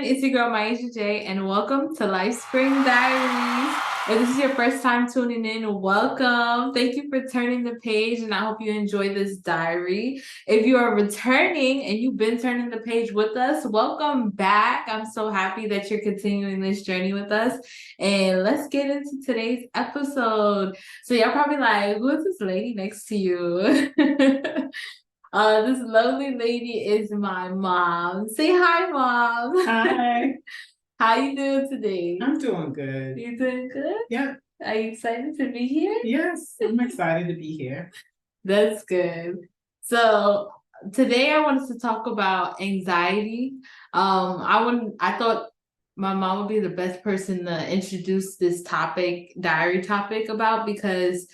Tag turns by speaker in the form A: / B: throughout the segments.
A: it's your girl Maisha J, and welcome to Lifespring Diaries. If this is your first time tuning in, welcome. Thank you for turning the page, and I hope you enjoy this diary. If you are returning and you've been turning the page with us, welcome back. I'm so happy that you're continuing this journey with us. And let's get into today's episode. So, y'all probably like, who is this lady next to you? This lovely lady is my mom. Say hi, mom.
B: Hi,
A: How you doing today?
B: I'm doing good.
A: You doing good?
B: Yeah,
A: Are you excited to be here?
B: yes, I'm excited to be here.
A: That's good. So today I wanted to talk about anxiety. I thought my mom would be the best person to introduce this topic, diary topic about because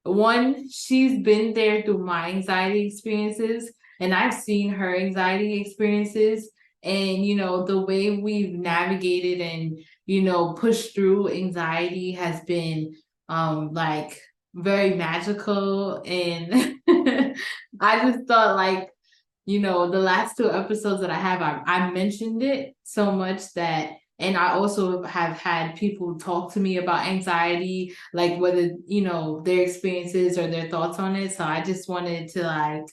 A: one, she's been there through my anxiety experiences, and I've seen her anxiety experiences. And, the way we've navigated and, pushed through anxiety has been like very magical. And I just thought, like, the last two episodes that I have, I mentioned it so much that, and I also have had people talk to me about anxiety, like whether, their experiences or their thoughts on it. So I just wanted to like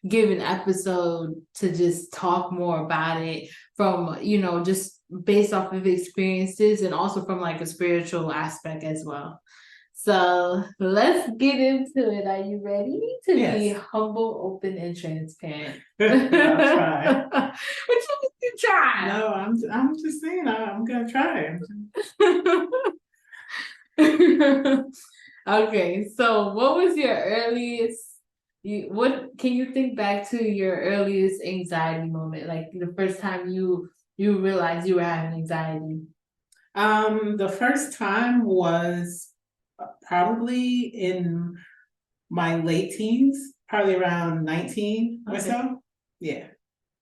A: give an episode to just talk more about it from, just based off of experiences and also from like a spiritual aspect as well. So let's get into it. Are you ready to be
B: Yes,
A: humble, open, and transparent?
B: I'll try.
A: What you try?
B: No, I'm just saying I'm gonna try.
A: Okay, so what was your earliest? What can you think back to your earliest anxiety moment? Like the first time you realized you were having anxiety.
B: The first time was probably in my late teens, probably around 19 or
A: Okay.
B: so. Yeah,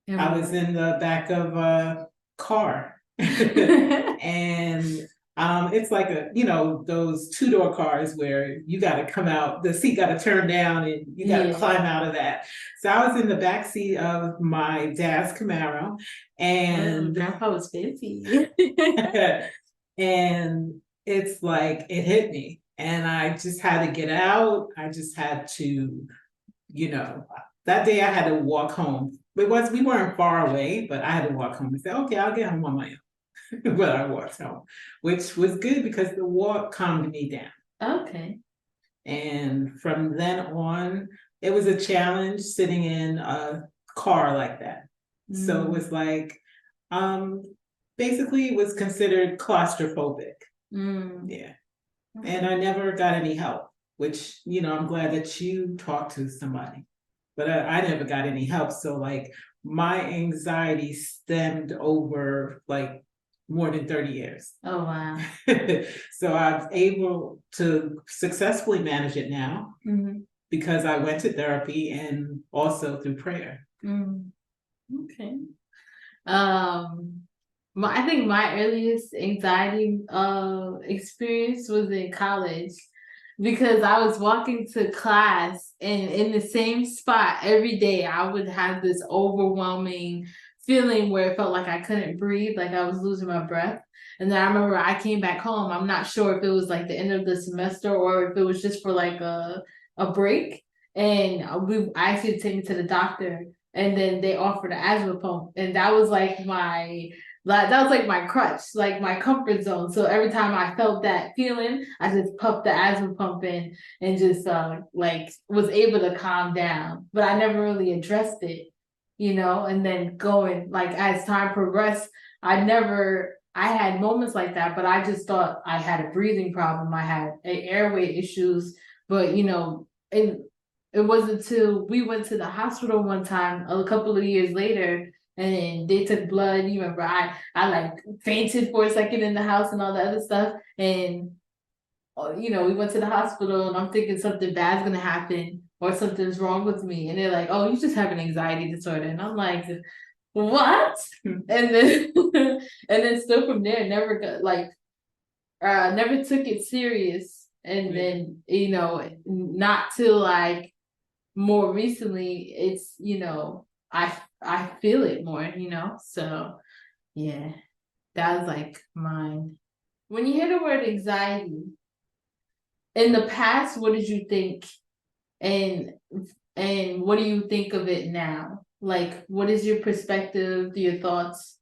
B: I was
A: Yeah.
B: in the back of a car, and it's like those two-door cars where you got to come out, the seat got to turn down, and you got to
A: Yeah.
B: climb out of that. So I was in the back seat of my dad's Camaro, and
A: Grandpa was fancy.
B: and it's like it hit me, and I just had to get out. I just had to, you know, that day I had to walk home. We weren't far away, but I had to walk home and say, okay, I'll get home on my own. But I walked home, which was good because the walk calmed me down.
A: Okay.
B: And from then on, it was a challenge sitting in a car like that. So it was like, um, basically, it was considered claustrophobic.
A: Mm.
B: Yeah. And I never got any help, which, I'm glad that you talked to somebody, but I never got any help. So, like, my anxiety stemmed over like more than 30 years.
A: Oh wow.
B: So I'm able to successfully manage it now because I went to therapy and also through prayer.
A: Okay. Um, I think my earliest anxiety experience was in college because I was walking to class and in the same spot every day I would have this overwhelming feeling where it felt like I couldn't breathe, like I was losing my breath. And then I remember I came back home. I'm not sure if it was like the end of the semester or if it was just for like a break. And I actually take me to the doctor, and then they offered an asthma pump, and that was like my crutch, like my comfort zone. So every time I felt that feeling, I just pumped the asthma pump in and just like was able to calm down. But I never really addressed it, and then going like as time progressed, I had moments like that, but I just thought I had a breathing problem. I had airway issues, but it wasn't until we went to the hospital one time a couple of years later, and then they took blood. You remember I like fainted for a second in the house and all the other stuff. And we went to the hospital and I'm thinking something bad's gonna happen or something's wrong with me. And they're like, oh, you just have an anxiety disorder. And I'm like, what? And then and then still from there, never got like never took it serious. And then, not till like more recently, it's I feel it more, so Yeah, that was like mine. When you hear the word anxiety, in the past, what did you think? And and what do you think of it now? Like, what is your perspective, your thoughts?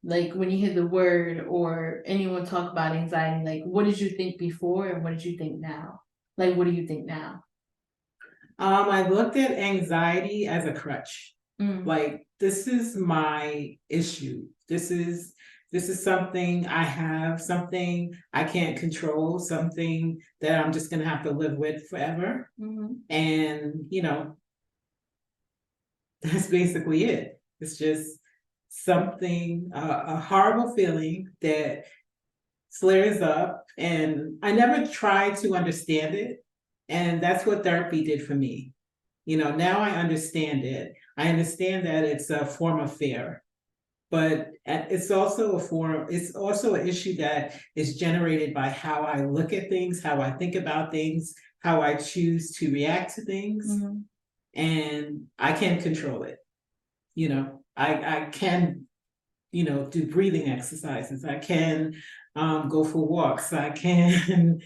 A: Like when you hear the word or anyone talk about anxiety, like what did you think before and what did you think now? Like, what do you think now?
B: I looked at anxiety as a crutch.
A: Mm,
B: Like this is my issue. This is something I have, something I can't control, something that I'm just gonna have to live with forever.
A: mm-hmm,
B: And that's basically it. It's just something, a horrible feeling that flares up, and I never tried to understand it. And that's what therapy did for me. Now I understand it. I understand that it's a form of fear, but it's also an issue that is generated by how I look at things, how I think about things, how I choose to react to things,
A: mm-hmm,
B: and I can't control it. I can, do breathing exercises. I can go for walks. I can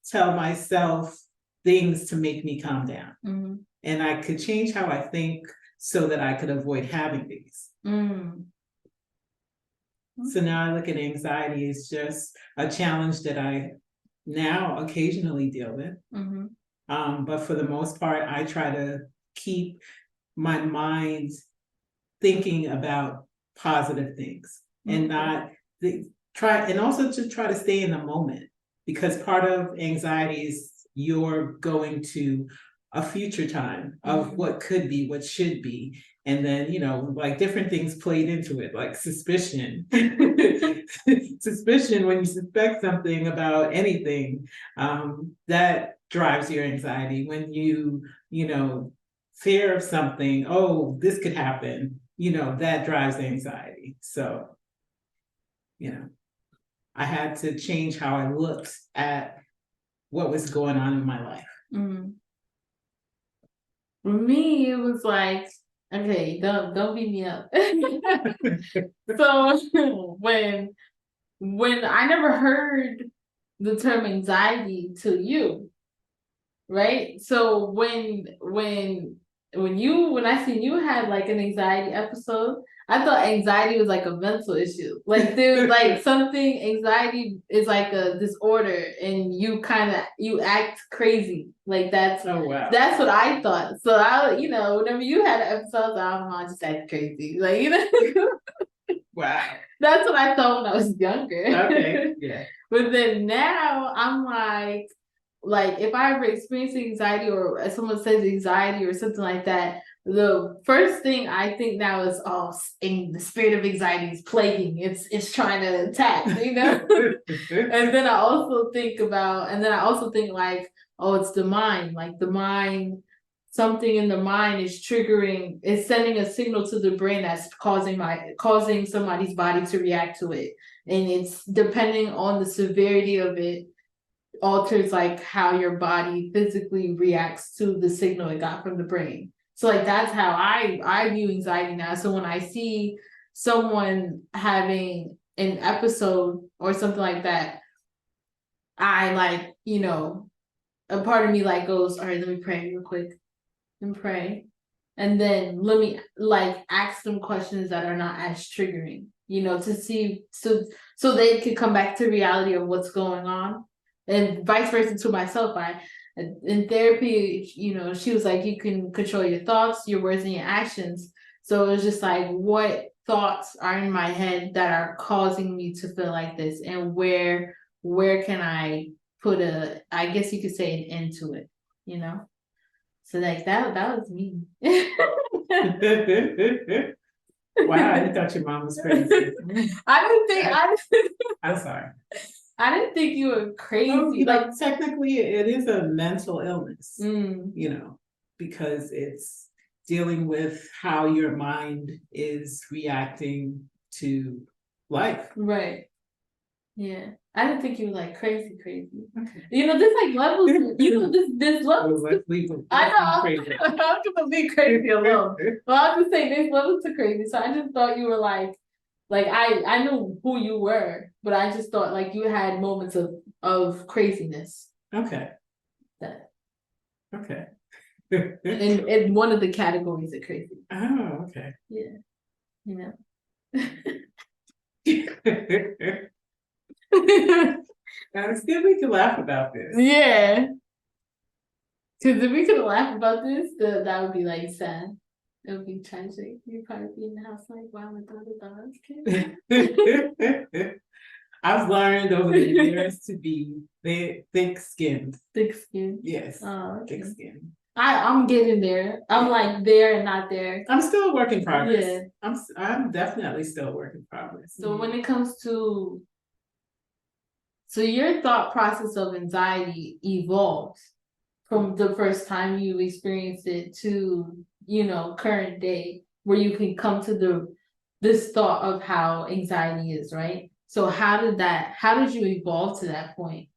B: tell myself things to make me calm down.
A: mm-hmm,
B: And I could change how I think so that I could avoid having these.
A: mm.
B: So now I look at anxiety as just a challenge that I now occasionally deal with.
A: Mm-hmm.
B: But for the most part, I try to keep my mind thinking about positive things and not try, and also to try to stay in the moment, because part of anxiety is you're going to a future time of what could be, what should be. And then, like different things played into it, like suspicion. Suspicion, when you suspect something about anything, that drives your anxiety. When you know, fear of something, oh, this could happen, that drives anxiety. So, I had to change how I looked at what was going on in my life.
A: Mm. For me, it was like, okay, don't beat me up. So when I never heard the term anxiety till you, right? So when I seen you had like an anxiety episode, I thought anxiety was like a mental issue. Like there's like something, anxiety is like a disorder and you act crazy. Like
B: Oh wow.
A: that's what I thought. So whenever you had an episode, I don't know, I just act crazy. Like
B: Wow.
A: that's what I thought when I was younger.
B: Okay. Yeah.
A: But then now I'm like if I ever experience anxiety or if someone says anxiety or something like that, the first thing I think now is, oh, the spirit of anxiety is plaguing. It's trying to attack, And then I also think like, oh, it's the mind. Like the mind, something in the mind is sending a signal to the brain that's causing somebody's body to react to it. And it's depending on the severity of it, alters like how your body physically reacts to the signal it got from the brain. So like that's how I view anxiety now. So when I see someone having an episode or something like that, I like, a part of me like goes, all right, let me pray real quick and pray. And then let me like ask them questions that are not as triggering, to see so they could come back to reality of what's going on. And vice versa to myself. I in therapy, she was like, you can control your thoughts, your words, and your actions. So it was just like, what thoughts are in my head that are causing me to feel like this, and where can I put I guess you could say an end to it. So like that was me.
B: Wow, you thought your mom was crazy. I'm sorry.
A: I didn't think you were crazy.
B: Technically it is a mental illness, because it's dealing with how your mind is reacting to life.
A: Right. Yeah. I didn't think you were like crazy. There's like levels. There's levels. I know. I'm gonna be crazy alone. Well, I'll just say there's levels to crazy. So I just thought you were like Like I knew who you were, but I just thought like you had moments of craziness.
B: Okay.
A: That
B: Okay.
A: in one of the categories of crazy.
B: Oh, okay.
A: Yeah, you know.
B: Now it's good we can laugh about this.
A: Yeah. Because if we could laugh about this, that would be like sad. It would be tragic. You'd probably be in the house like, wow, my daughter thought I was kidding.
B: I've learned over the years to be thick-skinned.
A: Thick skin.
B: Yes,
A: Oh, okay.
B: thick-skinned.
A: I'm getting there. I'm like there and not there.
B: I'm still a work in progress.
A: Yeah.
B: I'm definitely still a work in progress.
A: So when it comes to, so your thought process of anxiety evolves from the first time you experienced it to, current day, where you can come to this thought of how anxiety is, right? So how did you evolve to that point?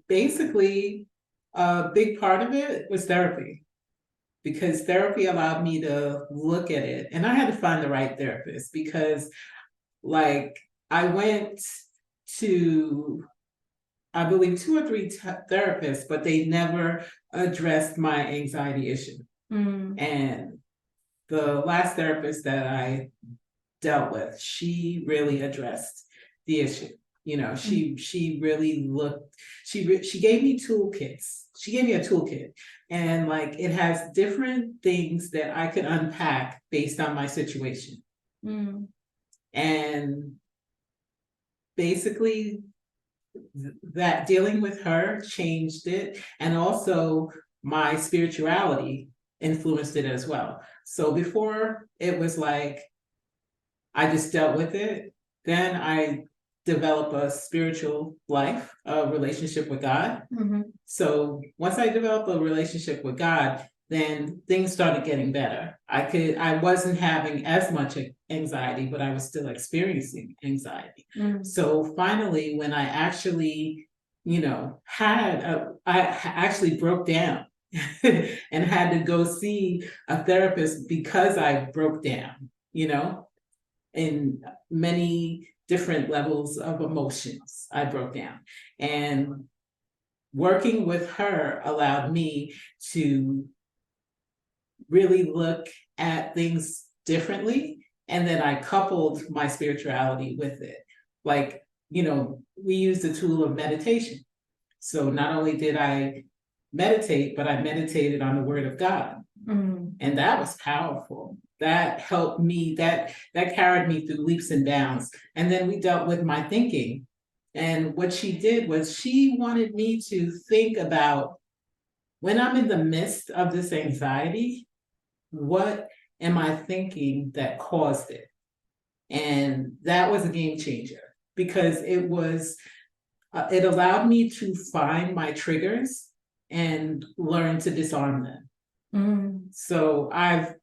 B: Basically, a big part of it was therapy, because therapy allowed me to look at it, and I had to find the right therapist, because like I went to, I believe, 2 or 3 therapists, but they never addressed my anxiety issue. And the last therapist that I dealt with, she really addressed the issue. She really looked, she gave me toolkits. She gave me a toolkit, and like it has different things that I could unpack based on my situation. And basically that dealing with her changed it, and also my spirituality influenced it as well. So before it was like I just dealt with it, then I developed a spiritual life, a relationship with God. So once I developed a relationship with God, then things started getting better. I wasn't having as much anxiety, but I was still experiencing anxiety. So finally, when I actually, I actually broke down and had to go see a therapist because I broke down, in many different levels of emotions. I broke down. And working with her allowed me to really look at things differently. And then I coupled my spirituality with it. Like, we used the tool of meditation. So not only did I meditate, but I meditated on the word of God. And that was powerful. That helped me, that carried me through leaps and bounds. And then we dealt with my thinking. And what she did was she wanted me to think about, when I'm in the midst of this anxiety, what am I thinking that caused it? And that was a game changer, because it allowed me to find my triggers and learn to disarm them. So I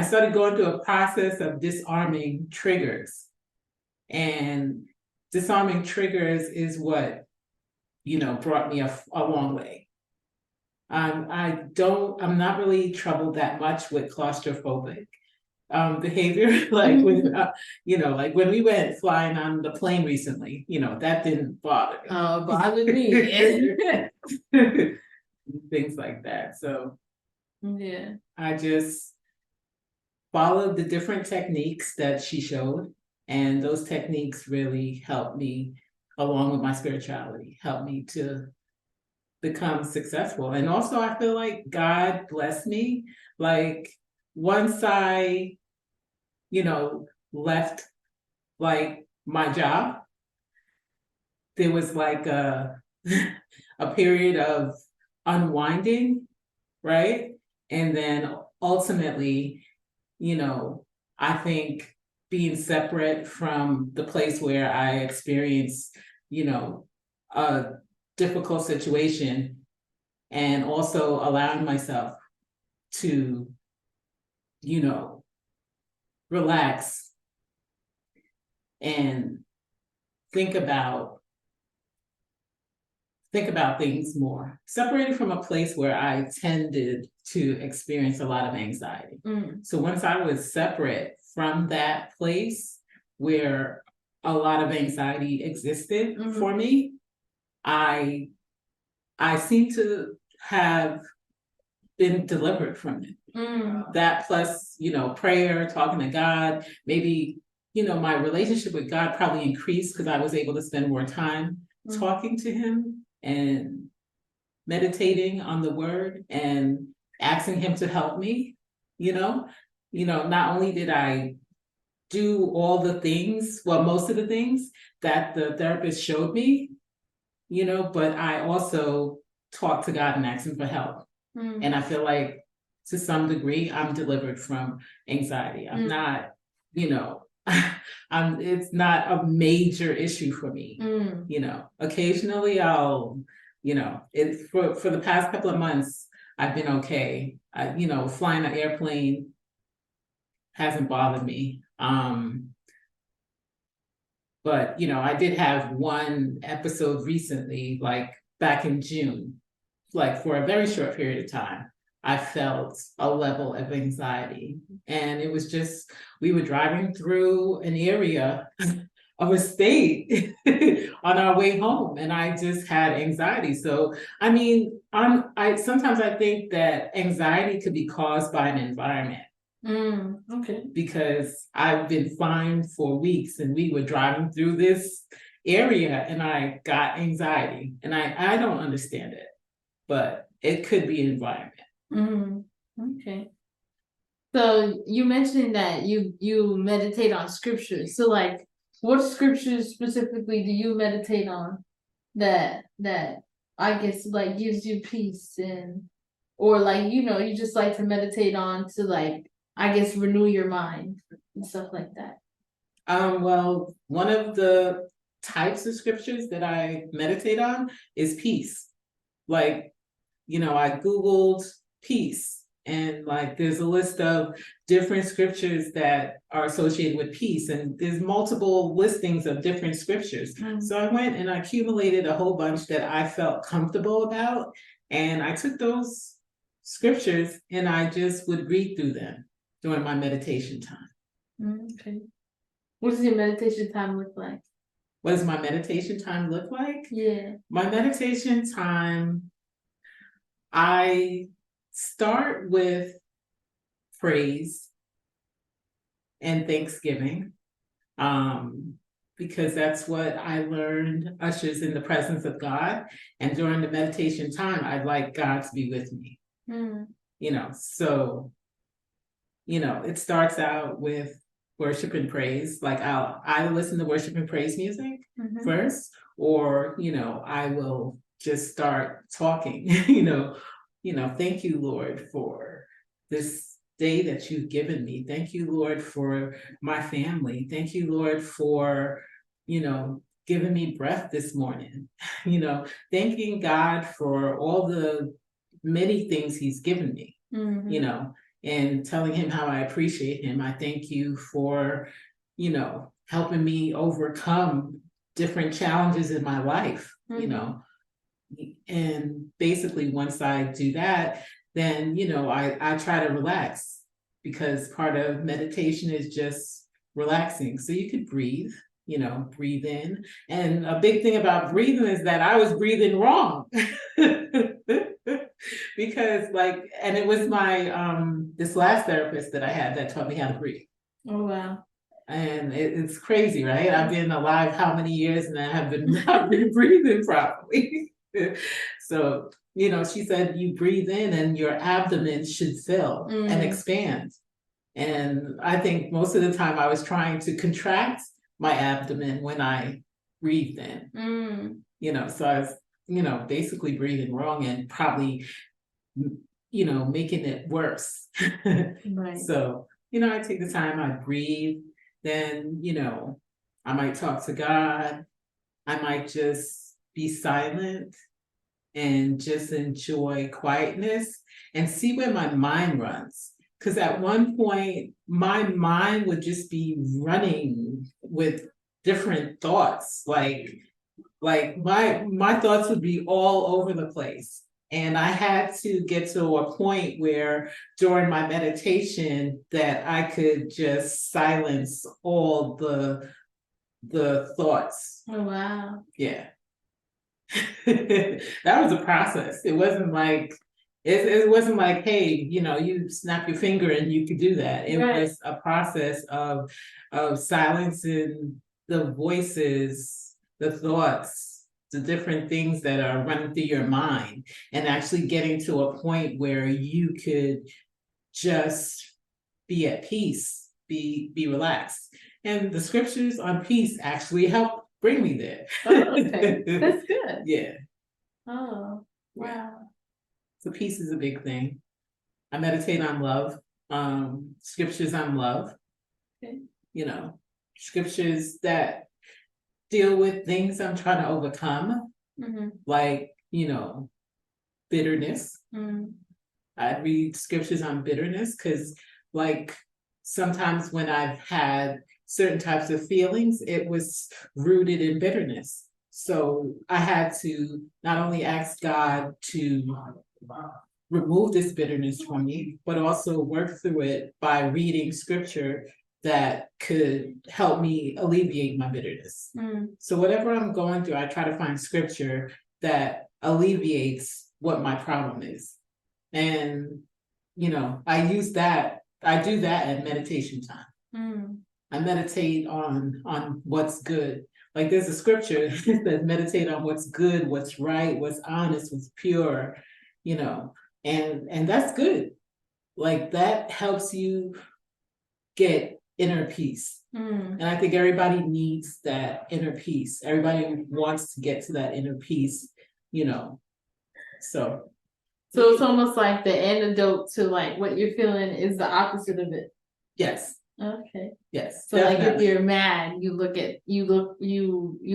B: started going through a process of disarming triggers, and disarming triggers is what, brought me a long way. I'm not really troubled that much with claustrophobic behavior. Like like when we went flying on the plane recently, that didn't bother me.
A: Oh, bothered me.
B: Things like that. So
A: yeah.
B: I just followed the different techniques that she showed, and those techniques really helped me, along with my spirituality, helped me to become successful. And also I feel like God blessed me. Like once I, left like my job, there was like a period of unwinding, right? And then ultimately, I think being separate from the place where I experienced, a difficult situation, and also allowing myself to, relax and think about things more, separated from a place where I tended to experience a lot of anxiety. So once I was separate from that place where a lot of anxiety existed for me, I seem to have been delivered from it. That plus, prayer, talking to God, maybe, my relationship with God probably increased because I was able to spend more time talking to him and meditating on the word and asking him to help me, not only did I do all the things, well, most of the things that the therapist showed me, but I also talked to God and asked him for help. And I feel like to some degree, I'm delivered from anxiety. I'm not, it's not a major issue for me. Occasionally I'll, for the past couple of months, I've been okay. Flying an airplane hasn't bothered me. But I did have one episode recently, like back in June, like for a very short period of time, I felt a level of anxiety. And it was just, we were driving through an area of a state on our way home, and I just had anxiety. So, I mean, sometimes I think that anxiety could be caused by an environment.
A: Okay.
B: Because I've been fine for weeks, and we were driving through this area and I got anxiety, and I don't understand it, but it could be environment.
A: Okay. So you mentioned that you meditate on scriptures. So like, what scriptures specifically do you meditate on that I guess like gives you peace, or like, you just like to meditate on to like, I guess, renew your mind and stuff like that?
B: Well, one of the types of scriptures that I meditate on is peace. Like, I Googled peace, and like there's a list of different scriptures that are associated with peace, and there's multiple listings of different scriptures. So I went and I accumulated a whole bunch that I felt comfortable about, and I took those scriptures and I just would read through them during my meditation time.
A: Okay. What does your meditation time look like?
B: What does my meditation time look like?
A: Yeah.
B: My meditation time, I start with praise and thanksgiving, because that's what I learned ushers in the presence of God. And during the meditation time, I'd like God to be with me. So, it starts out with worship and praise. Like I listen to worship and praise music first, or, I will just start talking, thank you, Lord, for this day that you've given me. Thank you, Lord, for my family. Thank you, Lord, for, giving me breath this morning. Thanking God for all the many things he's given me, and telling him how I appreciate him. I thank you for, helping me overcome different challenges in my life, and basically once I do that, then, I try to relax, because part of meditation is just relaxing. So you could breathe, breathe in. And a big thing about breathing is that I was breathing wrong. Because and it was my, this last therapist that I had that taught me how to breathe.
A: Oh, wow.
B: And it's crazy, right? I've been alive how many years, and I have been not been breathing properly. So, she said you breathe in and your abdomen should fill and expand. And I think most of the time I was trying to contract my abdomen when I breathed in. So I was, basically breathing wrong and probably, making it worse.
A: Right.
B: So, I take the time, I breathe, then, I might talk to God. I might just be silent and just enjoy quietness and see where my mind runs. Because at one point, my mind would just be running with different thoughts. Like my thoughts would be all over the place. And I had to get to a point where during my meditation that I could just silence all the thoughts.
A: Oh, wow.
B: Yeah. That was a process. It wasn't like it wasn't like, hey, you snap your finger and you could do that. It
A: Right.
B: was a process of silencing the voices, the thoughts, the different things that are running through your mind, and actually getting to a point where you could just be at peace, be relaxed. And the scriptures on peace actually help bring me there.
A: Oh, okay. That's good.
B: Yeah.
A: Oh, wow.
B: So peace is a big thing. I meditate on love. Scriptures on love.
A: Okay.
B: Scriptures that deal with things I'm trying to overcome, like, bitterness. I read scriptures on bitterness because, like, sometimes when I've had certain types of feelings, it was rooted in bitterness. So I had to not only ask God to remove this bitterness from me, but also work through it by reading scripture that could help me alleviate my bitterness. So whatever I'm going through, I try to find scripture that alleviates what my problem is. And, I use that, I do that at meditation time. I meditate on what's good. Like there's a scripture that meditate on what's good, what's right, what's honest, what's pure, and that's good. Like that helps you get inner peace. And I think everybody needs that inner peace. Everybody wants to get to that inner peace, so
A: it's almost like the antidote to like what you're feeling is the opposite of it.
B: Yes.
A: Okay.
B: Yes.
A: So definitely. Like if you're mad, you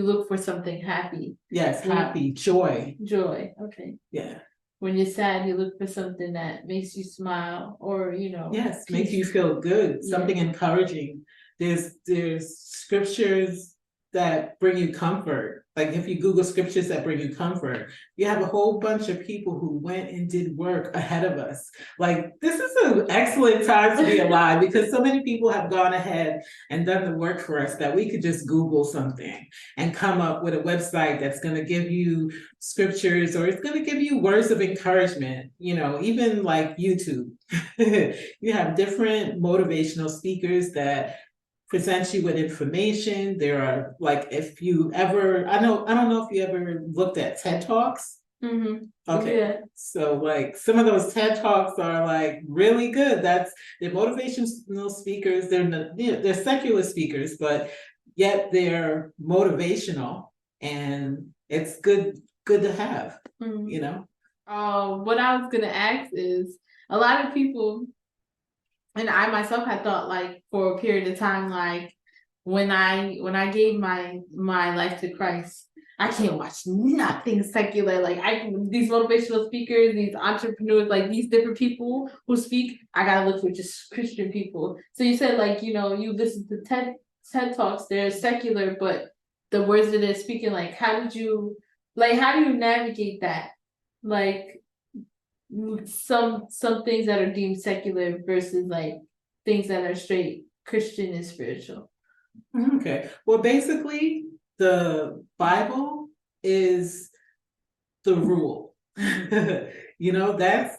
A: look for something happy.
B: Yes, happy, joy.
A: Joy. Okay.
B: Yeah.
A: When you're sad, you look for something that makes you smile or,
B: Yes, makes you feel good, something encouraging. There's scriptures that bring you comfort. Like if you Google scriptures that bring you comfort, you have a whole bunch of people who went and did work ahead of us. Like this is an excellent time to be alive because so many people have gone ahead and done the work for us that we could just Google something and come up with a website that's going to give you scriptures, or it's going to give you words of encouragement, even like YouTube. You have different motivational speakers that present you with information. There are, like, if you ever, I don't know if you ever looked at TED Talks. Okay. Yeah. So like some of those TED Talks are like really good. They're motivational speakers. They're secular speakers, but yet they're motivational, and it's good to have. What
A: I was gonna ask is a lot of people, and I myself had thought, like, for a period of time, like when I gave my life to Christ, I can't watch nothing secular. Like these motivational speakers, these entrepreneurs, like these different people who speak, I gotta look for just Christian people. So you said, like, you listen to TED Talks, they're secular, but the words that they're speaking, like how do you navigate that? Like some things that are deemed secular versus like things that are straight Christian and spiritual.
B: Okay. Well, basically, the Bible is the rule. That's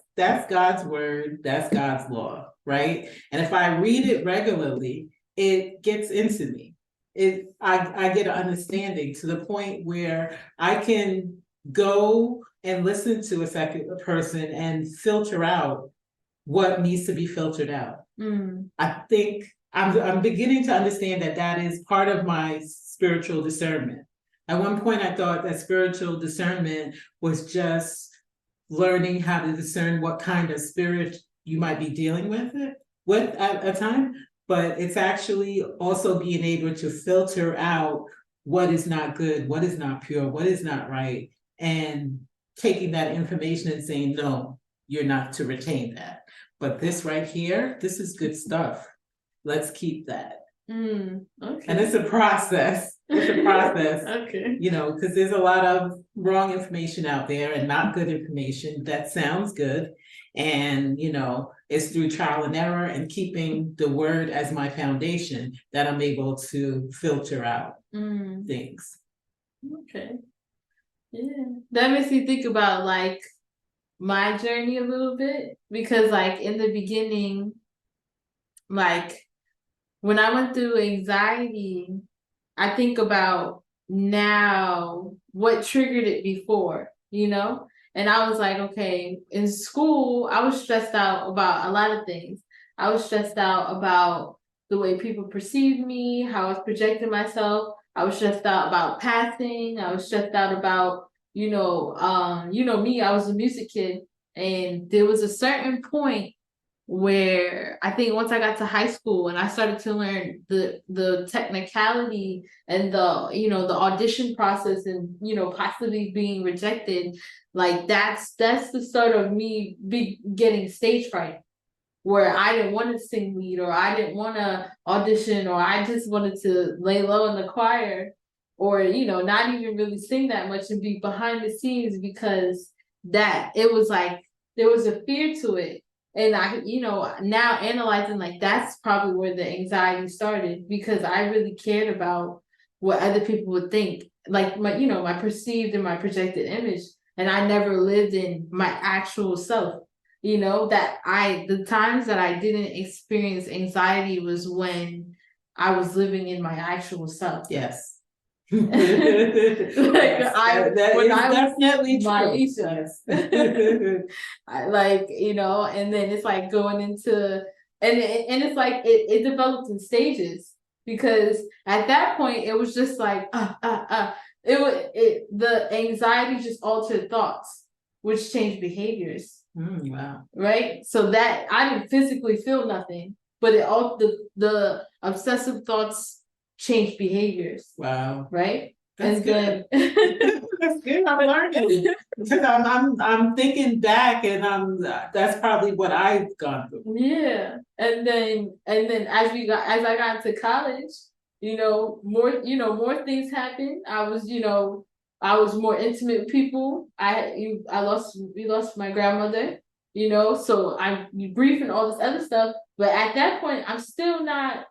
B: God's word, that's God's law, right? And if I read it regularly, it gets into me. I get an understanding to the point where I can go and listen to a secular person and filter out what needs to be filtered out. I think I'm beginning to understand that is part of my spiritual discernment. At one point, I thought that spiritual discernment was just learning how to discern what kind of spirit you might be dealing with at a time, but it's actually also being able to filter out what is not good, what is not pure, what is not right, and taking that information and saying, no, you're not to retain that. But this right here, this is good stuff. Let's keep that. Okay. And it's a process. It's a process. Okay. Because there's a lot of wrong information out there and not good information that sounds good. And, it's through trial and error and keeping the word as my foundation that I'm able to filter out things.
A: Okay. Yeah. That makes me think about like my journey a little bit, because like in the beginning, like when I went through anxiety, I think about now what triggered it before, And I was like, okay, in school, I was stressed out about a lot of things. I was stressed out about the way people perceived me, how I was projecting myself. I was stressed out about passing. I was stressed out about, me, I was a music kid. And there was a certain point where I think once I got to high school and I started to learn the technicality and the audition process and possibly being rejected, like that's the start of me getting stage fright, where I didn't want to sing lead, or I didn't want to audition, or I just wanted to lay low in the choir, or not even really sing that much and be behind the scenes, because that it was like there was a fear to it. And I, now analyzing, like that's probably where the anxiety started, because I really cared about what other people would think, like my perceived and my projected image. And I never lived in my actual self. The times that I didn't experience anxiety was when I was living in my actual self.
B: Yes.
A: Like
B: yes,
A: when I was
B: definitely
A: my
B: true. Yes.
A: And then it's like going into and it's like it developed in stages, because at that point it was just like the anxiety just altered thoughts, which changed behaviors.
B: Wow.
A: Right? So that I didn't physically feel nothing, but it all the obsessive thoughts changed behaviors.
B: Wow.
A: Right?
B: That's
A: and
B: good.
A: Then
B: That's good. I'm learning because I'm thinking back, and that's probably what I've gone through.
A: Yeah, and then as I got into college, more things happened. I was more intimate with people. We lost my grandmother. So I'm grieving all this other stuff. But at that point, I'm still not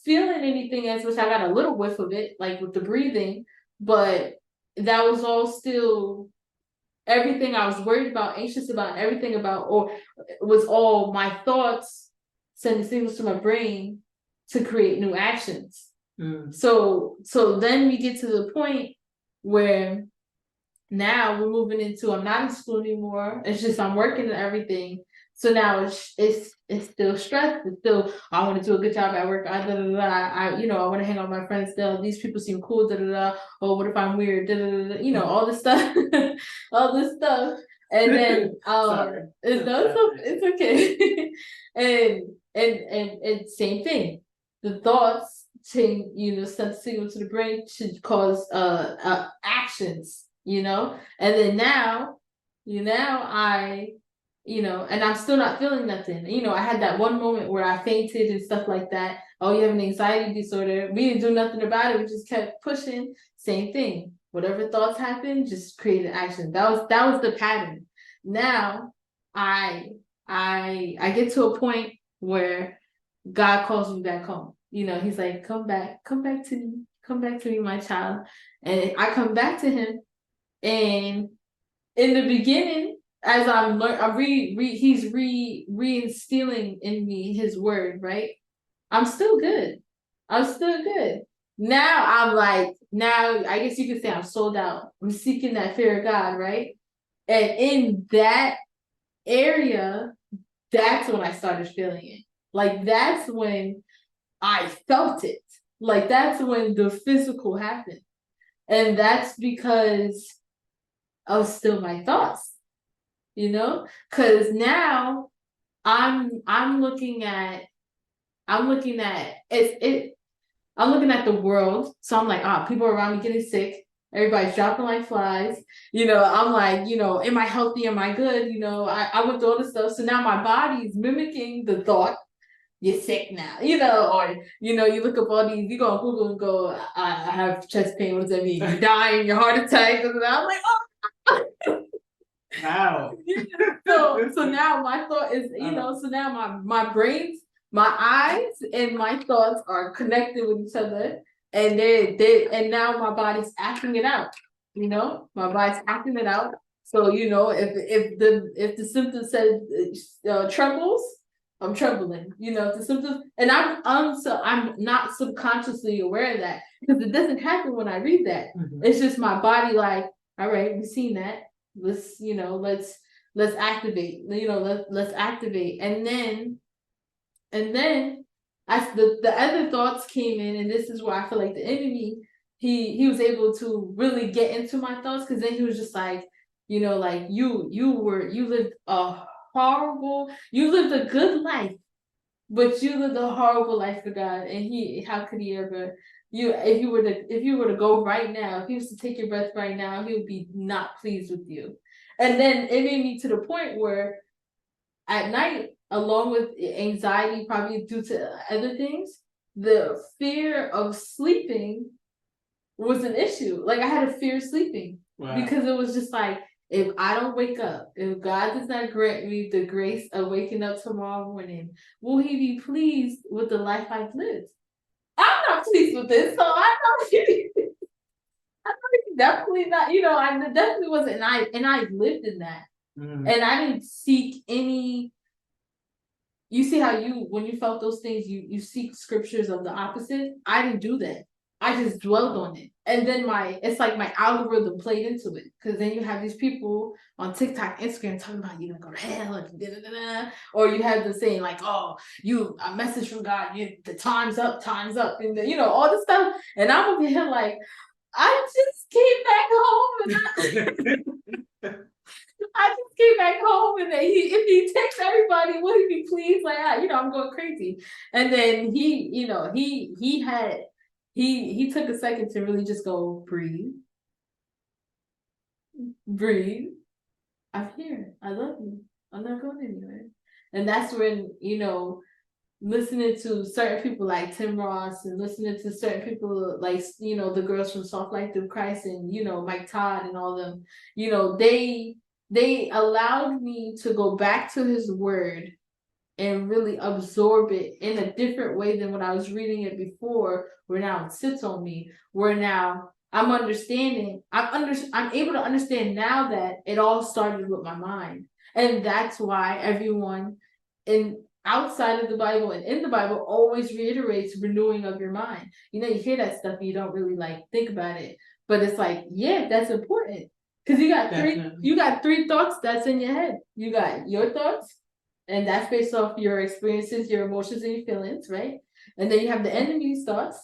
A: feeling anything as much. I got a little whiff of it, like with the breathing, but that was all still everything I was worried about, anxious about, everything about, or was all my thoughts sending signals to my brain to create new actions. So then we get to the point where now we're moving into, I'm not in school anymore. It's just I'm working and everything. So now it's still stress. It's still, I want to do a good job at work. I want to hang out with my friends still. These people seem cool. Oh, what if I'm weird? All this stuff, all this stuff. And then
B: Sorry.
A: It's okay. and same thing. The thoughts change, send signal to the brain should cause actions. And then now and I'm still not feeling nothing. I had that one moment where I fainted and stuff like that. Oh, you have an anxiety disorder. We didn't do nothing about it. We just kept pushing. Same thing. Whatever thoughts happened, just created action. That was the pattern. Now I get to a point where God calls me back home. He's like, come back to me, my child. And I come back to him. And in the beginning, as he's reinstilling in me his word, right? I'm still good. Now I'm like, I guess you could say I'm sold out. I'm seeking that fear of God, right? And in that area, that's when I started feeling it. Like that's when I felt it. Like that's when the physical happened. And that's because of still my thoughts, because now I'm looking at I'm looking at the world. So I'm like, people around me getting sick. Everybody's dropping like flies. I'm like, am I healthy? Am I good? I went through all this stuff. So now my body is mimicking the thought. you're sick now, or you look up all these, you go on Google and go, I have chest pain. What does that mean? You're dying, your heart attack. And I'm like, oh.
B: Wow.
A: So now my thought is, so now my brains, my eyes, and my thoughts are connected with each other, and and now my body's acting it out. My body's acting it out. So if the symptom says trembles, I'm trembling. If the symptoms, and I'm not subconsciously aware of that because it doesn't happen when I read that.
B: Mhm.
A: It's just my body like, all right, we've seen that. Let's activate. Let's activate, and then as the other thoughts came in, and this is where I feel like the enemy, he was able to really get into my thoughts, because then he was just like, like you lived you lived a good life, but you lived a horrible life for God, and how could he ever, if you were to go right now, if he was to take your breath right now, he would be not pleased with you. And then it made me to the point where at night, along with anxiety, probably due to other things, the fear of sleeping was an issue. Like I had a fear of sleeping. Wow. Because it was just like, if I don't wake up, if God does not grant me the grace of waking up tomorrow morning, will he be pleased with the life I've lived? I'm not pleased with this, so I know definitely not, I definitely wasn't, and I lived in that. And I didn't seek any. You see how when you felt those things, you seek scriptures of the opposite. I didn't do that. I just dwelled on it. And then it's like my algorithm played into it. Because then you have these people on TikTok, Instagram talking about you're gonna go to hell, or you have them saying like, oh, a message from God, the time's up, and all this stuff. And I'm over here like, I just came back home and I just came back home, and then if he texts everybody, will he be pleased? Like, I'm going crazy. And then he took a second to really just go, breathe. I'm here. I love you. I'm not going anywhere. And that's when, listening to certain people like Tim Ross, and listening to certain people like, the girls from Soft Life Through Christ, and, Mike Todd and all them, they allowed me to go back to his word and really absorb it in a different way than when I was reading it before, where now it sits on me, where now I'm understanding, I'm able to understand now that it all started with my mind. And that's why everyone outside of the Bible and in the Bible always reiterates renewing of your mind. You hear that stuff and you don't really like think about it, but it's like, yeah, that's important. Because you got three thoughts that's in your head. You got your thoughts, and that's based off your experiences, your emotions, and your feelings, right? And then you have the enemy's thoughts,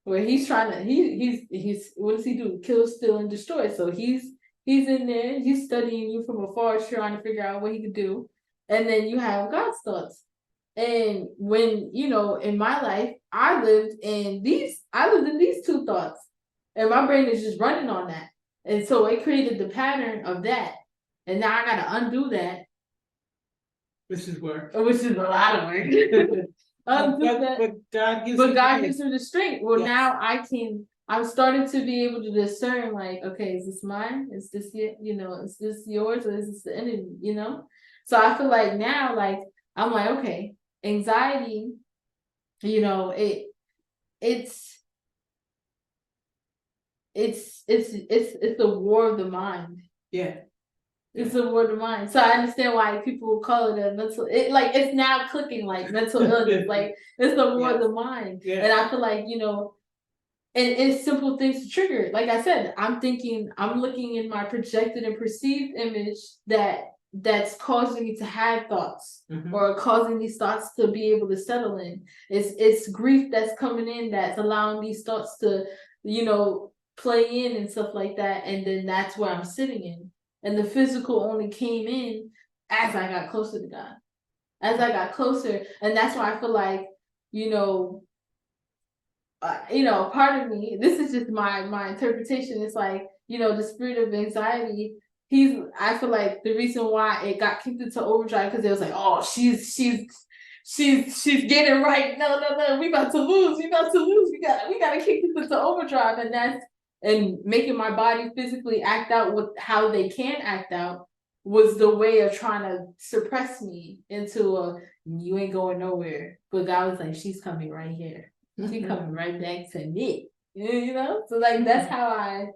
A: where he's trying to he's what does he do? Kill, steal, and destroy. So he's in there, he's studying you from afar, trying to figure out what he could do. And then you have God's thoughts. And when in my life, I lived in these two thoughts, and my brain is just running on that. And so it created the pattern of that. And now I got to undo that.
B: Which is work.
A: Which is a lot of work.
B: But God gives
A: me the strength. Well, yes. Now I'm starting to be able to discern, like, okay, is this mine? Is this is this yours, or is this the enemy? So I feel like now, like, I'm like, okay, anxiety, it's the war of the mind. Yeah. It's a war of the mind. So I understand why people call it a mental, it's now clicking like mental illness. Like, it's the war of the mind. Yeah. And I feel like, and it's simple things to trigger it. Like I said, I'm looking in my projected and perceived image that's causing me to have thoughts, or causing these thoughts to be able to settle in. It's grief that's coming in that's allowing these thoughts to, play in and stuff like that. And then that's where I'm sitting in. And the physical only came in as I got closer to God. As I got closer. And that's why I feel like, part of me, this is just my interpretation. It's like, the spirit of anxiety, I feel like the reason why it got kicked into overdrive, because it was like, oh, she's she's getting right. No, we about to lose. We about to lose. We gotta kick this into overdrive, and making my body physically act out with how they can act out was the way of trying to suppress me into a you ain't going nowhere. But God was like, she's coming right here. She's coming right back to me. You know? So like that's how I,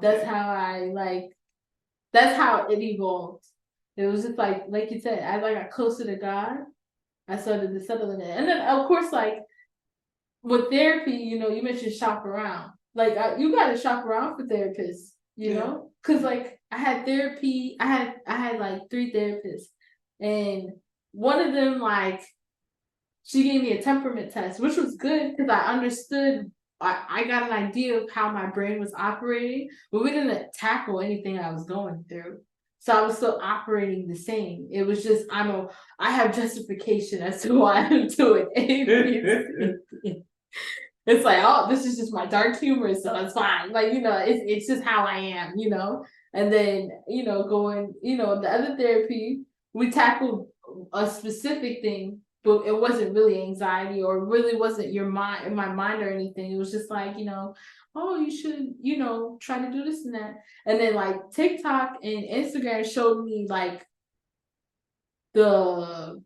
A: that's how I that's how it evolved. It was just like you said, as I got closer to God, I started to settle in it. And then of course, like with therapy, you mentioned shop around. Like you got to shop around for therapists, know, because like I had therapy. I had like 3 therapists, and one of them like she gave me a temperament test, which was good because I understood. I got an idea of how my brain was operating, but we didn't tackle anything I was going through. So I was still operating the same. It was just I have justification as to why I'm doing it. It's like, oh, this is just my dark humor, so it's fine. Like, it's just how I am, And then, going, the other therapy, we tackled a specific thing, but it wasn't really anxiety or really wasn't your mind in my mind or anything. It was just like, oh, you should, try to do this and that. And then like TikTok and Instagram showed me like the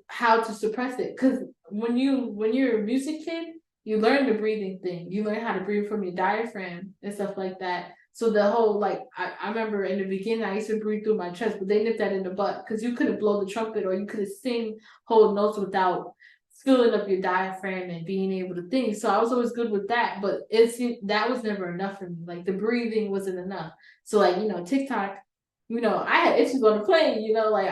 A: how to suppress it. Cause when you're a music kid, you learn the breathing thing. You learn how to breathe from your diaphragm and stuff like that. So the whole I remember in the beginning I used to breathe through my chest, but they nipped that in the butt because you couldn't blow the trumpet or you couldn't sing whole notes without filling up your diaphragm and being able to think. So I was always good with that, but that was never enough for me. Like the breathing wasn't enough. So like TikTok, I had issues on the plane. Like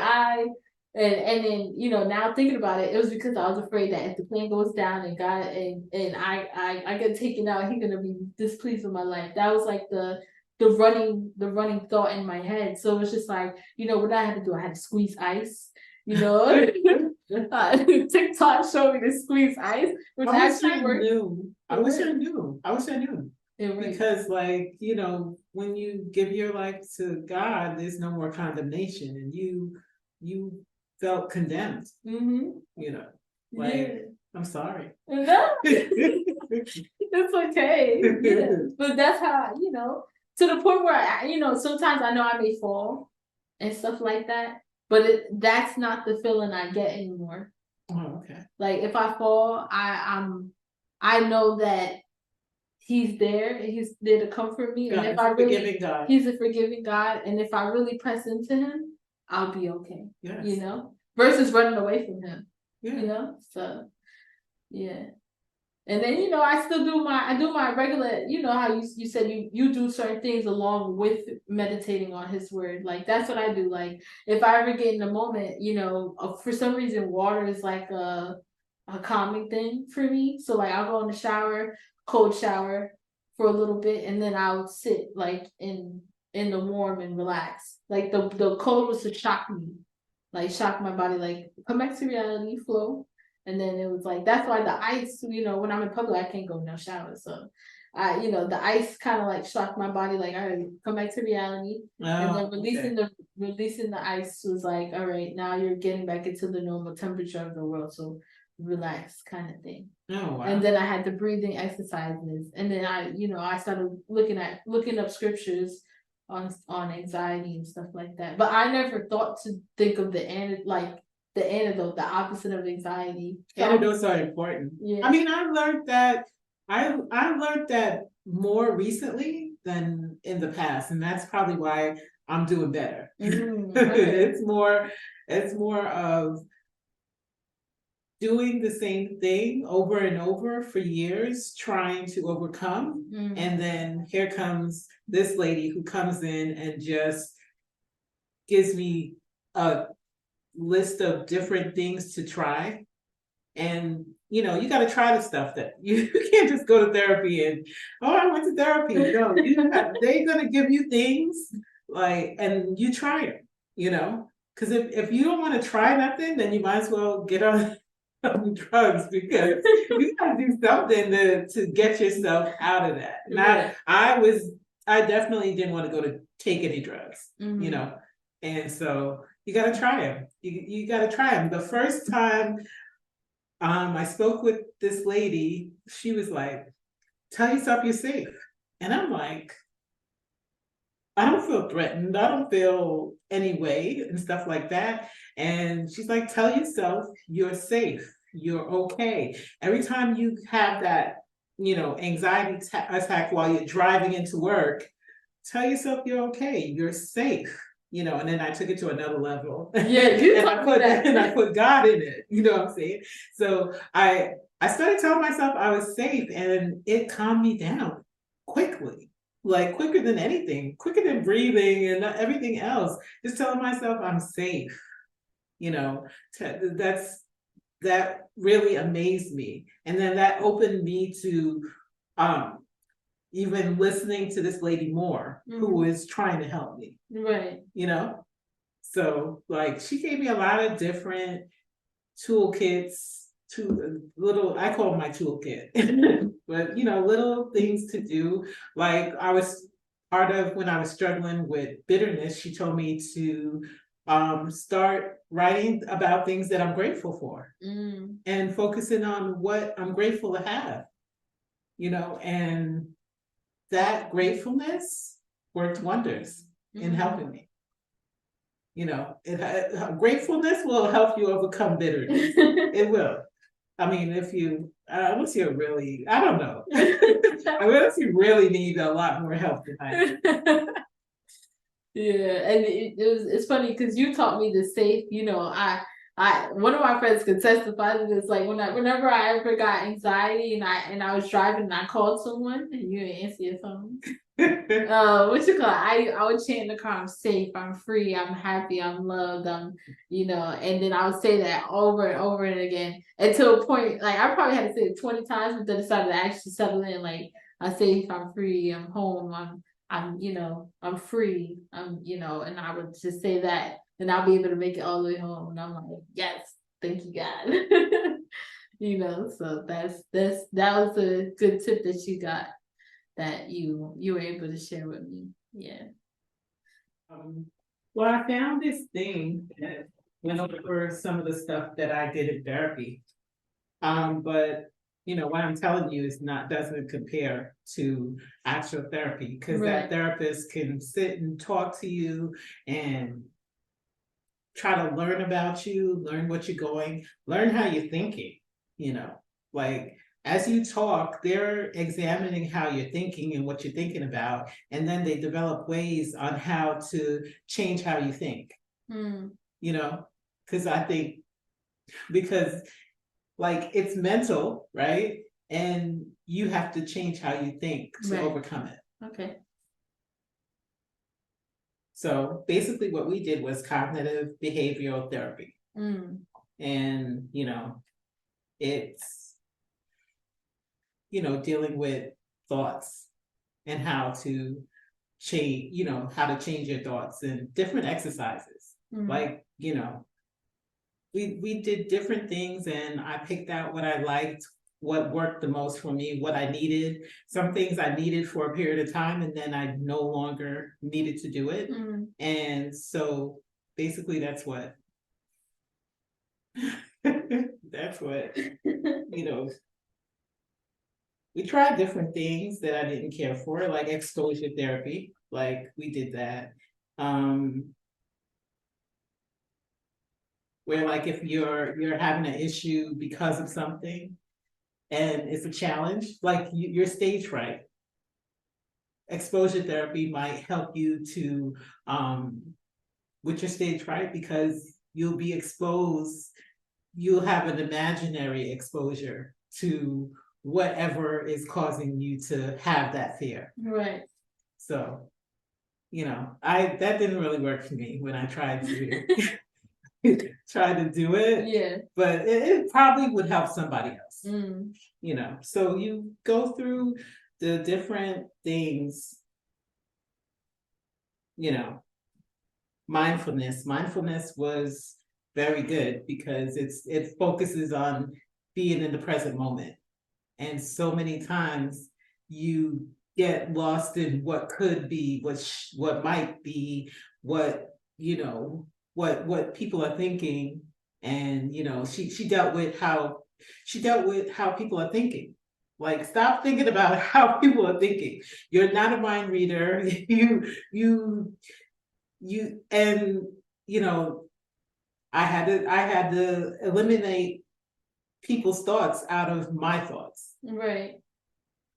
A: and then now thinking about it, it was because I was afraid that if the plane goes down and God and I get taken out, he's gonna be displeased with my life. That was like the running thought in my head. So it was just like what I had to do. I had to squeeze ice. TikTok showed me to squeeze ice, which actually worked.
B: I wish I knew. Because when you give your life to God, there's no more condemnation, and you felt condemned. I'm sorry.
A: No, it's okay. Yeah. But that's how to the point where sometimes I know I may fall and stuff like that, but that's not the feeling I get anymore.
B: Oh, okay.
A: Like if I fall, I know that he's there and he's there to comfort me.
B: God,
A: and if I really,
B: God.
A: He's a forgiving God, and if I really press into him, I'll be okay.
B: Yes.
A: Versus running away from him.
B: Yeah.
A: So yeah. And then I still do my regular, how you said you do certain things along with meditating on his word. Like that's what I do. Like if I ever get in a moment, for some reason water is like a calming thing for me. So like I'll go in the shower, cold shower for a little bit, and then I'll sit like in the warm and relax. Like the cold was to shock me, like shock my body, like come back to reality, flow. And then it was like that's why the ice, when I'm in public, I can't go in no shower. So the ice kind of like shocked my body, like all right, come back to reality. And then releasing the ice was like, all right, now you're getting back into the normal temperature of the world. So relax kind of thing.
B: Oh, wow.
A: And then I had the breathing exercises. And then I started looking up scriptures on anxiety and stuff like that. But I never thought to think of the antidote, the opposite of anxiety.
B: Antidotes are important. Yeah. I mean, I learned that more recently than in the past, and that's probably why I'm doing better. Okay. It's more of doing the same thing over and over for years, trying to overcome. And then here comes this lady who comes in and just gives me a list of different things to try. And you got to try the stuff that you can't just go to therapy and I went to therapy. No, they're gonna give you things and you try it. Because if you don't want to try nothing, then you might as well get on drugs, because you gotta do something to get yourself out of that. And I definitely didn't want to go to take any drugs, and so You got to try them. You got to try them. The first time I spoke with this lady, she was like, tell yourself you're safe. And I'm like, I don't feel threatened. I don't feel any way and stuff like that. And she's like, tell yourself you're safe. You're okay. Every time you have that, anxiety attack while you're driving into work, tell yourself you're okay. You're safe. And then I took it to another level.
A: Yeah, you
B: and
A: told me that.
B: and I put God in it. You know what I'm saying? So I started telling myself I was safe, and it calmed me down quickly, like quicker than anything, quicker than breathing and everything else. Just telling myself I'm safe. You know, that's that really amazed me, and then that opened me to um even listening to this lady more, who is trying to help me.
A: Right.
B: So like she gave me a lot of different toolkits, I call them my toolkit, but little things to do. Like I was part of when I was struggling with bitterness, she told me to start writing about things that I'm grateful for and focusing on what I'm grateful to have, and that gratefulness worked wonders in helping me. Gratefulness will help you overcome bitterness. It will. I mean, unless you're really, I don't know, unless you really need a lot more help than I do.
A: Yeah, and it's funny because you taught me the safe. One of my friends could testify to this. Like whenever I ever got anxiety and I was driving and I called someone and you didn't answer your phone. What you call it? I would chant in the car, I'm safe, I'm free, I'm happy, I'm loved, and then I would say that over and over and again until a point, like I probably had to say it 20 times, but then it started to actually settle in. Like I'm safe, I'm free, I'm home, I'm free, and I would just say that, and I'll be able to make it all the way home, and I'm like, yes, thank you, God. So that was a good tip that you got, that you were able to share with me. Yeah.
B: Well, I found this thing that went over some of the stuff that I did in therapy. But what I'm telling you doesn't compare to actual therapy, because that therapist can sit and talk to you and try to learn about you, learn what you're going, learn how you're thinking, like as you talk, they're examining how you're thinking and what you're thinking about, and then they develop ways on how to change how you think. Because I think because like it's mental, right? And you have to change how you think to overcome it.
A: Okay.
B: So basically what we did was cognitive behavioral therapy. And it's dealing with thoughts and how to change your thoughts, and different exercises. Like we did different things, and I picked out what I liked, what worked the most for me, what I needed. Some things I needed for a period of time, and then I no longer needed to do it. And so basically that's what we tried different things that I didn't care for, like exposure therapy. Like we did that. Where like if you're having an issue because of something and it's a challenge, like you're stage fright, exposure therapy might help you to with your stage fright, because you'll be exposed, you'll have an imaginary exposure to whatever is causing you to have that fear. So that didn't really work for me when I tried to try to do it, but it probably would help somebody else. So you go through the different things. Mindfulness was very good because it focuses on being in the present moment, and so many times you get lost in what could be, what might be, what what people are thinking, and she dealt with how people are thinking. Like, stop thinking about how people are thinking. You're not a mind reader. And I had to eliminate people's thoughts out of my thoughts.
A: Right.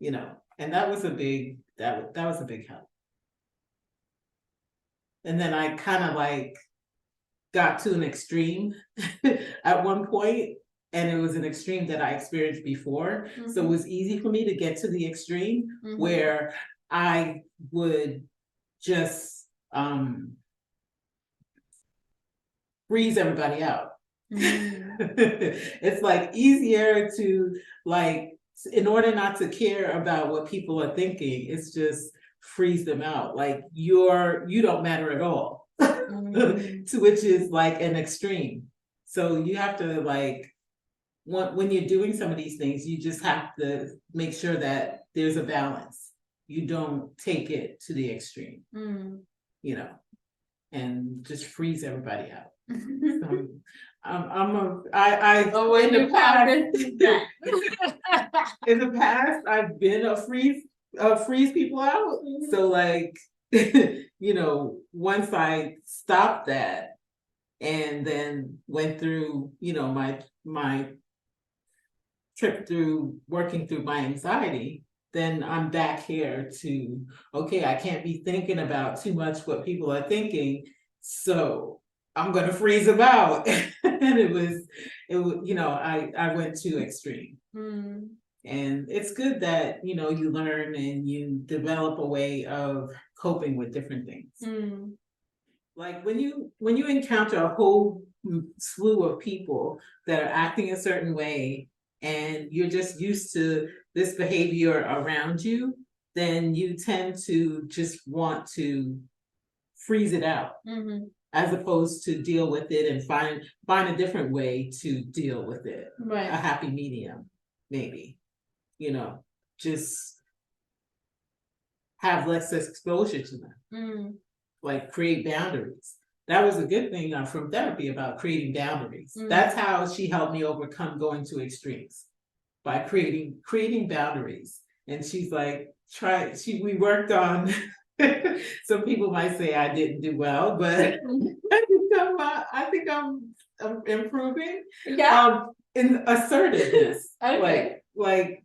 B: And that was a big help. And then I kind of like got to an extreme at one point, and it was an extreme that I experienced before. Mm-hmm. So it was easy for me to get to the extreme, mm-hmm. where I would just freeze everybody out. Mm-hmm. It's like easier to, like, in order not to care about what people are thinking, it's just freeze them out. Like, you don't matter at all. Mm-hmm. To which is like an extreme. So you have to, like, when you're doing some of these things, you just have to make sure that there's a balance. You don't take it to the extreme, and just freeze everybody out. So, in the past, I've been a freeze people out. Mm-hmm. So, like, once I stopped that and then went through, my trip through working through my anxiety, then I'm back here to, okay, I can't be thinking about too much what people are thinking, so I'm gonna freeze them out. And it was, I went too extreme. Mm. And it's good that, you learn and you develop a way of coping with different things. Mm. Like, when you encounter a whole slew of people that are acting a certain way, and you're just used to this behavior around you, then you tend to just want to freeze it out, mm-hmm. as opposed to deal with it and find a different way to deal with it. Right. A happy medium, maybe. Just have less exposure to them. Mm. Like, create boundaries. That was a good thing from therapy about creating boundaries. Mm. That's how she helped me overcome going to extremes, by creating boundaries. And she's like, we worked on, some people might say I didn't do well, but I think I'm improving. Yeah. In assertiveness. Okay. Like,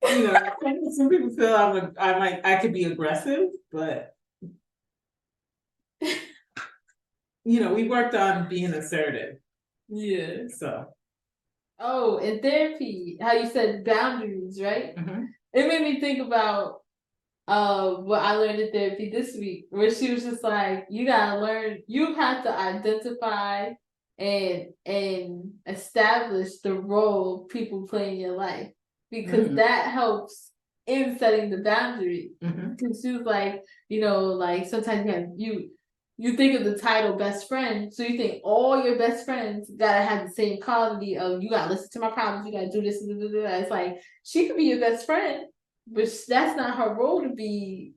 B: some people feel I could be aggressive, but we worked on being assertive. Yeah. So.
A: Oh, in therapy, how you said boundaries, right? Mm-hmm. It made me think about what I learned in therapy this week, where she was just like, you gotta learn, you have to identify and establish the role people play in your life, because mm-hmm. that helps in setting the boundary. Mm-hmm. Because she was like, like, sometimes you think of the title best friend, so you think all your best friends gotta have the same quality of, you gotta listen to my problems, you gotta do this, and that. It's like, she could be your best friend, but that's not her role to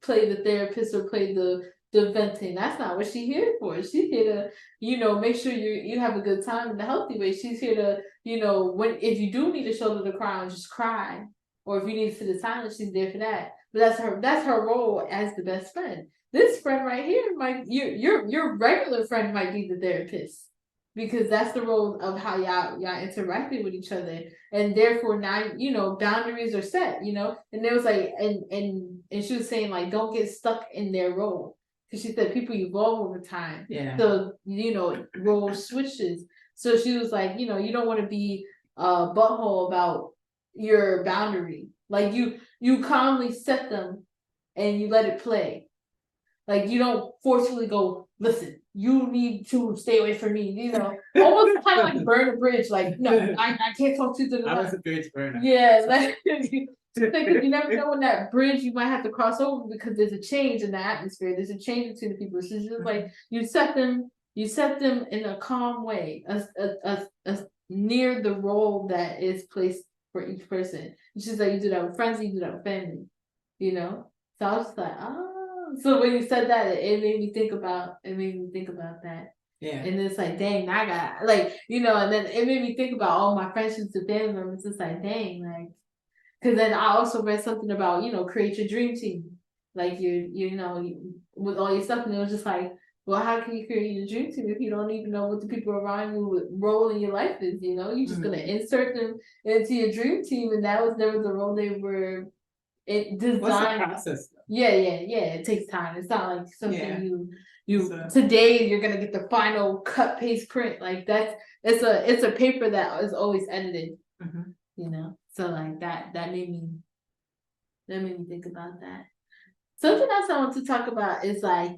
A: play the therapist or play the venting. That's not what she's here for. She's here to, make sure you have a good time in a healthy way. She's here to, if you do need a shoulder to cry on, just cry. Or if you need to sit in silence, she's there for that. But that's her role as the best friend. This friend right here your regular friend might be the therapist, because that's the role of how y'all interacted with each other, and therefore now boundaries are set. And there was like, and she was saying, like, don't get stuck in their role, because she said people evolve over time. Yeah. So role switches. So she was like, you don't want to be a butthole about your boundary. Like, you calmly set them and you let it play. Like, you don't forcefully go, listen, you need to stay away from me, almost kind of like burn a bridge. Like, no, I can't talk to you.
B: I was a bridge burner.
A: Yeah, because you never know when that bridge you might have to cross over, because there's a change in the atmosphere. There's a change between the people. So it's just like, you set them in a calm way, near the role that is placed for each person. It's just like, you do that with friends, you do that with family, So I was just like, So when you said that, it made me think about that.
B: Yeah.
A: And it's like, dang, I got like, and then it made me think about all my friendships and family members. It's like, dang, like, because then I also read something about, create your dream team. Like with all your stuff, and it was just like, well, how can you create your dream team if you don't even know what the people around you role in your life is? You're just gonna insert them into your dream team, and that was never the role they were designed.
B: What's the process?
A: Yeah. It takes time. It's not like something
B: you
A: today you're gonna get the final cut paste print. Like it's a paper that is always edited. So like that made me think about that. Something else I want to talk about is like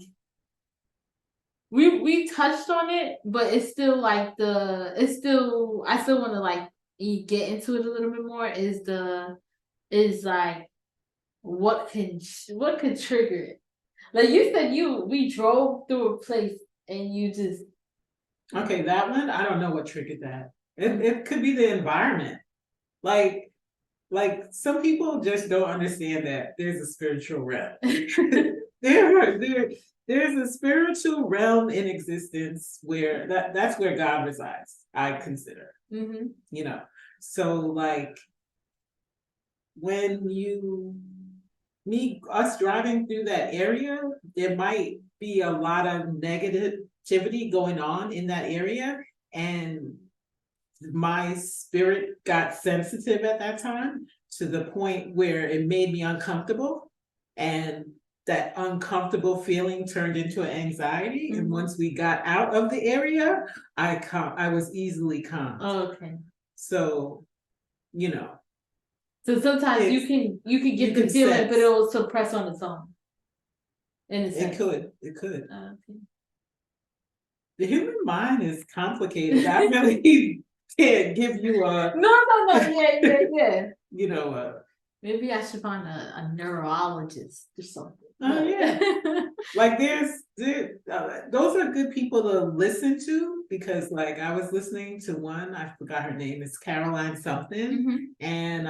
A: we touched on it, but it's still like I still want to like get into it a little bit more. Is like what could trigger it? Like you said, we drove through a place and you just
B: okay. That one, I don't know what triggered that. It could be the environment, like some people just don't understand that there's a spiritual realm. There's a spiritual realm in existence where that's where God resides, I consider. So like when us driving through that area, there might be a lot of negativity going on in that area, and my spirit got sensitive at that time to the point where it made me uncomfortable, and that uncomfortable feeling turned into an anxiety. And once we got out of the area, I was easily calm.
A: Oh, okay.
B: So
A: so sometimes you can get the feeling, but it will suppress on its own.
B: It could.
A: Okay.
B: The human mind is complicated. I really can't give you a
A: yeah. Maybe I should find a neurologist or something.
B: Oh yeah. Like those are good people to listen to, because like I was listening to one, I forgot her name, it's Caroline something, and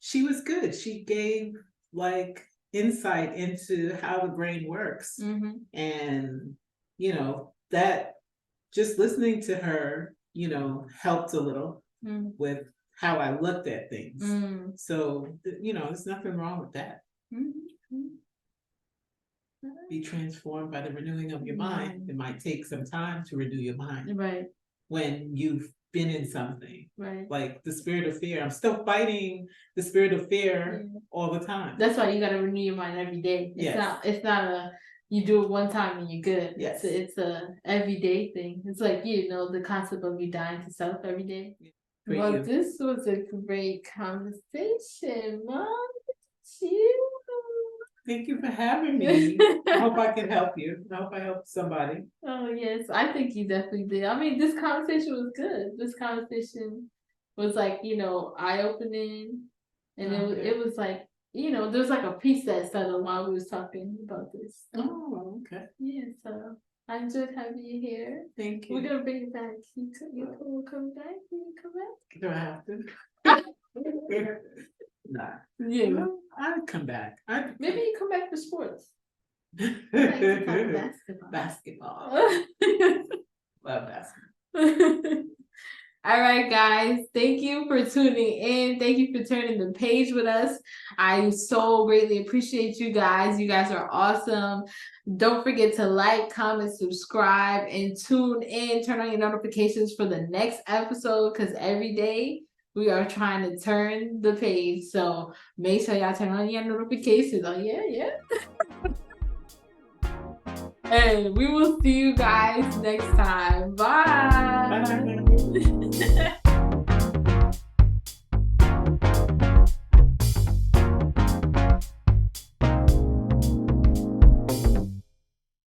B: she was good. She gave like insight into how the brain works, and that just listening to her helped a little with how I looked at things. So there's nothing wrong with that. Be transformed by the renewing of your mind. It might take some time to renew your mind,
A: right?
B: When you've been in something,
A: right?
B: Like the spirit of fear. I'm still fighting the spirit of fear all the time.
A: That's why you got to renew your mind every day. It's not a you do it one time and you're good.
B: Yes.
A: It's a everyday thing. It's like the concept of you dying to self every day. Well, this was a great conversation, Mom.
B: Thank you for having me. I hope I can help you. I hope I helped somebody.
A: Oh yes, I think you definitely did. I mean, this conversation was good. This conversation was like eye opening, and it was like there's like a piece that settled while we was talking about this.
B: Oh, okay.
A: Yeah, so I enjoyed having you here.
B: Thank you.
A: We're gonna bring you back. You'll come back. You come back.
B: Do I have to? Nah.
A: Yeah.
B: Well, I'd come back.
A: Maybe you come back for sports. Basketball.
B: Basketball. Love basketball.
A: All right, guys. Thank you for tuning in. Thank you for turning the page with us. I so greatly appreciate you guys. You guys are awesome. Don't forget to like, comment, subscribe, and tune in. Turn on your notifications for the next episode, because every day we are trying to turn the page. So make sure y'all turn on your notifications. Oh, yeah. And we will see you guys next time.